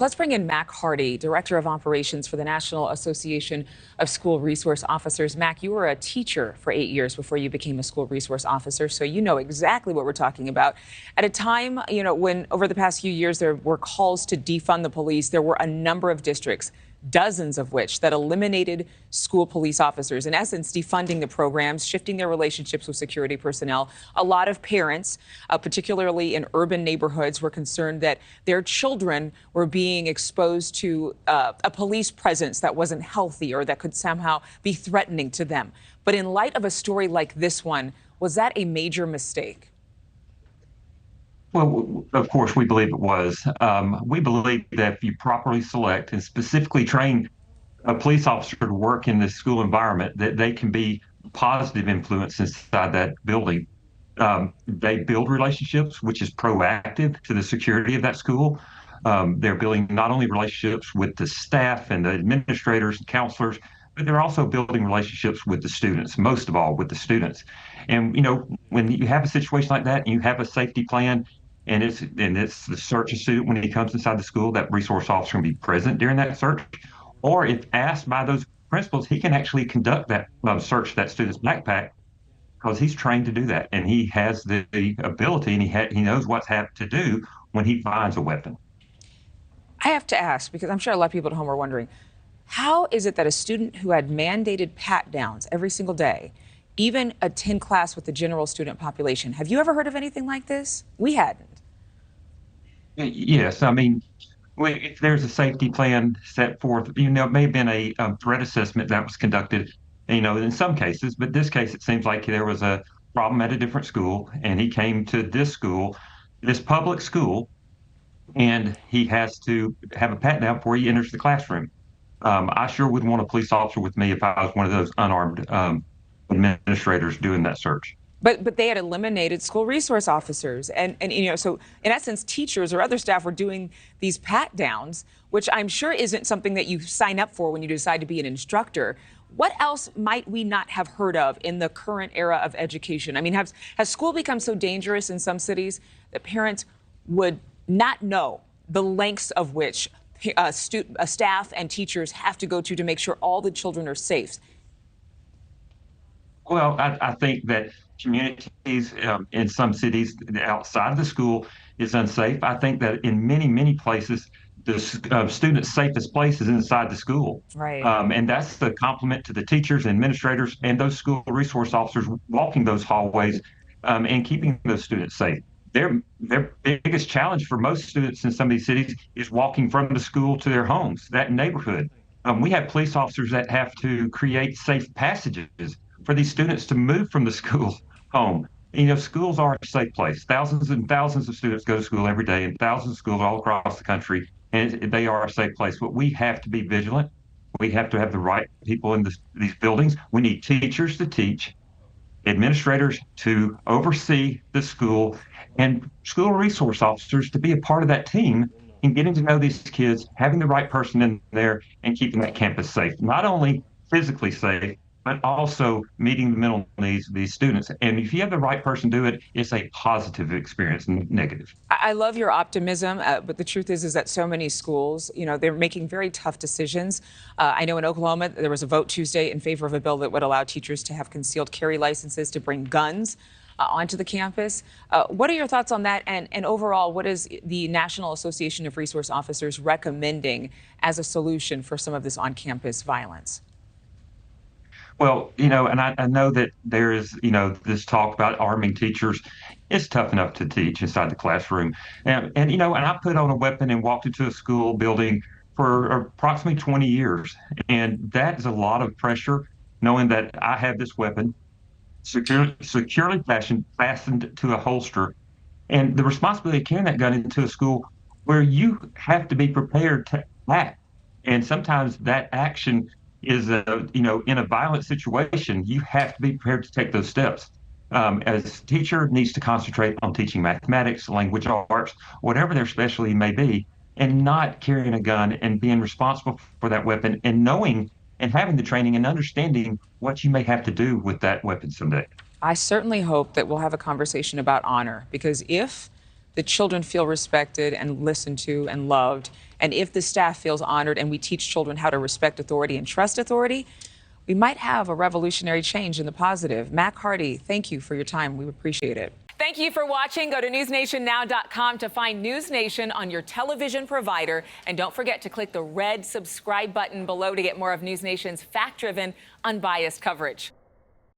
Let's bring in Mac Hardy, Director of Operations for the National Association of School Resource Officers. Mac, you were a teacher for 8 years before you became a school resource officer, so you know exactly what we're talking about. At a time, when over the past few years there were calls to defund the police, there were a number of districts, dozens of which, that eliminated school police officers, in essence, defunding the programs, shifting their relationships with security personnel. A lot of parents, particularly in urban neighborhoods, were concerned that their children were being exposed to a police presence that wasn't healthy or that could somehow be threatening to them. But in light of a story like this one, was that a major mistake? Well, of course, we believe it was. We believe that if you properly select and specifically train a police officer to work in this school environment, that they can be a positive influence inside that building. They build relationships, which is proactive to the security of that school. They're building not only relationships with the staff and the administrators and counselors, but they're also building relationships with the students, most of all with the students. And when you have a situation like that and you have a safety plan, and it's the search a student when he comes inside the school, that resource officer can be present during that search. Or if asked by those principals, he can actually conduct that search that student's backpack because he's trained to do that, and he has the ability, and he knows what's have to do when he finds a weapon. I have to ask, because I'm sure a lot of people at home are wondering, how is it that a student who had mandated pat downs every single day even attend class with the general student population? Have you ever heard of anything like this? We hadn't. Yes, I mean, if there's a safety plan set forth, it may have been a threat assessment that was conducted, in some cases, but this case, it seems like there was a problem at a different school, and he came to this school, this public school, and he has to have a pat down before he enters the classroom. I sure would want a police officer with me if I was one of those unarmed administrators doing that search. But they had eliminated school resource officers. And so in essence, teachers or other staff were doing these pat downs, which I'm sure isn't something that you sign up for when you decide to be an instructor. What else might we not have heard of in the current era of education? I mean, has school become so dangerous in some cities that parents would not know the lengths of which staff and teachers have to go to make sure all the children are safe? Well, I think that communities in some cities outside of the school is unsafe. I think that in many places, the students' safest place is inside the school. Right. And that's the compliment to the teachers, administrators, and those school resource officers walking those hallways and keeping those students safe. Their biggest challenge for most students in some of these cities is walking from the school to their homes, that neighborhood. We have police officers that have to create safe passages for these students to move from the school home. Schools are a safe place. Thousands and thousands of students go to school every day, and thousands of schools all across the country, and they are a safe place. But we have to be vigilant. We have to have the right people in these buildings. We need teachers to teach, administrators to oversee the school, and school resource officers to be a part of that team in getting to know these kids, having the right person in there, and keeping that campus safe. Not only physically safe, but also meeting the mental needs of these students. And if you have the right person do it, it's a positive experience, negative. I love your optimism, but the truth is that so many schools, they're making very tough decisions. I know in Oklahoma, there was a vote Tuesday in favor of a bill that would allow teachers to have concealed carry licenses to bring guns onto the campus. What are your thoughts on that? And overall, what is the National Association of Resource Officers recommending as a solution for some of this on-campus violence? Well, and I know that there is, this talk about arming teachers. It's tough enough to teach inside the classroom. And I put on a weapon and walked into a school building for approximately 20 years. And that is a lot of pressure, knowing that I have this weapon securely fastened to a holster. And the responsibility of carrying that gun into a school where you have to be prepared to act. And sometimes that action is in a violent situation, you have to be prepared to take those steps. As a teacher needs to concentrate on teaching mathematics, language arts, whatever their specialty may be, and not carrying a gun and being responsible for that weapon and knowing and having the training and understanding what you may have to do with that weapon someday. I certainly hope that we'll have a conversation about honor, because if the children feel respected and listened to and loved, And if the staff feels honored and we teach children how to respect authority and trust authority, we might have a revolutionary change in the positive. Mac Hardy, thank you for your time. We appreciate it. Thank you for watching. Go to newsnationnow.com to find NewsNation on your television provider. And don't forget to click the red subscribe button below to get more of NewsNation's fact-driven, unbiased coverage.